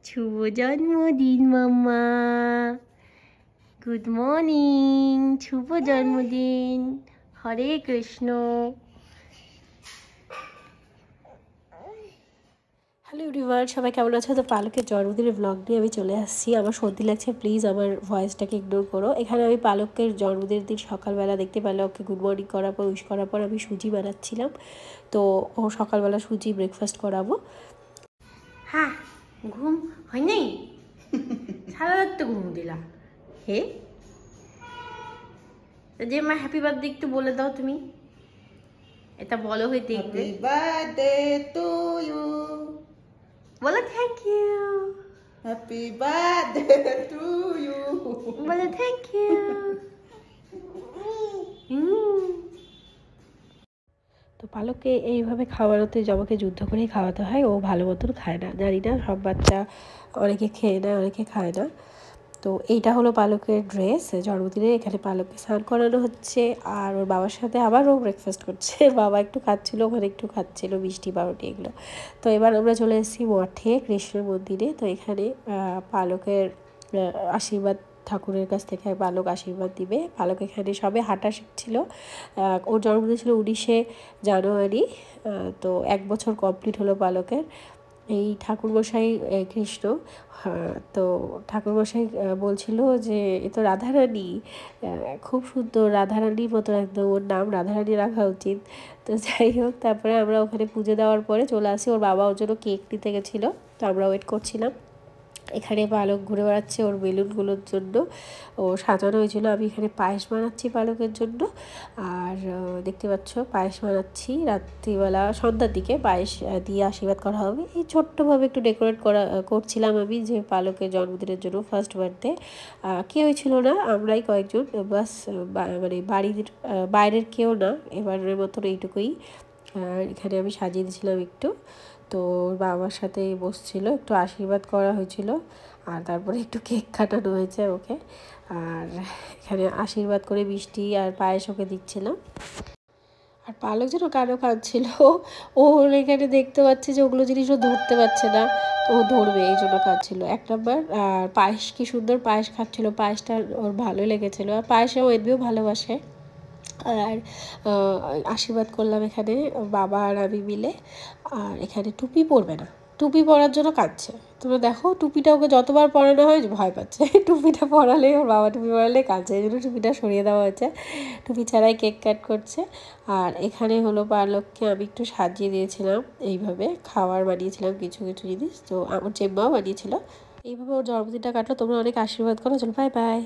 শুভ জন্মদিন মাম্মা। Good morning, শুভ জন্মদিন। হরে Krishna. Hello everyone, সবাই কেমন আছো? তো পালকের জন্মদিনের ব্লগ নিয়ে আমি চলে আসছি। আমার সর্দি লাগছে, প্লিজ আমার ভয়েসটাকে ইগনোর করো। এখানে আমি পালকের জন্মদিনের দিন সকালবেলা দেখতে পেলে ওকে গুড মর্নিং করার পর উইশ করার পর আমি সুজি বানাচ্ছিলাম। তো ও সকালবেলা সুজি ব্রেকফাস্ট করাবো। হ্যাঁ, ঘুম হয় নাই? সারা রাত তো ঘুম দিলা। হে, যে মা হ্যাপি বার্থডে একটু বলে দাও তুমি। এটা বলো হয়ে দেখবে। Happy birthday to you. বলো thank you. Happy birthday to you. বলো থ্যাংক ইউ। তো পালককে এইভাবে খাওয়ানোতে জবাকে যুদ্ধ করেই খাওয়াতে হয়। ও ভালো মতন খায় না, জানি না, সব বাচ্চা অনেকে খেয়ে নেয়, অনেকে খায় না। তো এইটা হলো পালকের ড্রেস জন্মদিনে। এখানে পালককে স্নান করানো হচ্ছে আর ওর বাবার সাথে আবারও ব্রেকফাস্ট করছে। বাবা একটু খাচ্ছিল, ওখানে একটু খাচ্ছিল মিষ্টি পাউরুটি এগুলো। তো এবার আমরা চলে এসেছি মঠে, কৃষ্ণের মন্দিরে। তো এখানে পালকের আশীর্বাদ, ঠাকুরের কাছ থেকে পালক আশীর্বাদ দিবে। পালক এখানে সবে হাঁটা শিখছিল। ওর জন্মদিন ছিল 19শে জানুয়ারি। তো 1 বছর কমপ্লিট হলো পালকের। এই ঠাকুরমশাই কৃষ্ণ, তো ঠাকুরমশাই বলছিল যে এ তো রাধারানী, খুব সুন্দর, রাধারানীর মতো একদম, ওর নাম রাধারানী রাখা উচিত। তো যাই হোক, তারপরে আমরা ওখানে পুজো দেওয়ার পরে চলে আসি। ওর বাবা ওর জন্য কেক নিতে গেছিলো, তো আমরা ওয়েট করছিলাম। এখানে পালক ঘুরে বেড়াচ্ছে ওর বেলুনগুলোর জন্য। ও সাজানো হয়েছিল। আমি এখানে পায়েস বানাচ্ছি পালকের জন্য। আর দেখতে পাচ্ছ পায়েস বানাচ্ছি রাত্রিবেলা, সন্ধ্যার দিকে পায়েস দিয়ে আশীর্বাদ করা হবে। এই ছোট্টভাবে একটু ডেকোরেট করছিলাম আমি, যে পালকের জন্মদিনের জন্য, ফার্স্ট বার্থডে। কেউই ছিল না, আমরাই কয়েকজন বাস, মানে বাড়ির বাইরের কেউ না, এবারের মতন এইটুকুই। এখানে আমি সাজিয়ে দিয়েছিলাম একটু। তো ওর বাবার সাথে বসছিল, একটু আশীর্বাদ করা হয়েছিল আর তারপরে একটু কেক কাটানো হয়েছে ওকে। আর এখানে আশীর্বাদ করে মিষ্টি আর পায়েস ওকে দিচ্ছিলাম। আর পালক যেন কারো কাঁদছিল, ও এখানে দেখতে পাচ্ছে যে ওগুলো জিনিস ও ধরতে পারছে না, তো ও ধরবে এই জন্য কাঁদছিল 1 নম্বর। আর পায়েস, কি সুন্দর পায়েস খাচ্ছিল, পায়েসটা ওর ভালো লেগেছিলো। আর পায়েসে ও এমনিও ভালোবাসে। আর আশীর্বাদ করলাম এখানে বাবা আর আমি মিলে। আর এখানে টুপি পরবে না, টুপি পরার জন্য কাঁদছে। তোমরা দেখো, টুপিটা ওকে যতবার পরানো হয় ভয় পাচ্ছে। টুপিটা পরালে, ওর বাবা টুপি পরালে কাঁদছে, এই জন্য টুপিটা সরিয়ে দেওয়া হয়েছে। টুপি ছাড়াই কেক কাট করছে। আর এখানে হলো পালককে আমি একটু সাজিয়ে দিয়েছিলাম, এইভাবে খাবার বানিয়েছিলাম কিছু কিছু জিনিস, তো আমার জেম্মাও বানিয়েছিল। এইভাবে ওর জন্মদিনটা কাটলো। তোমরা অনেক আশীর্বাদ করো। চলো, বাই বাই।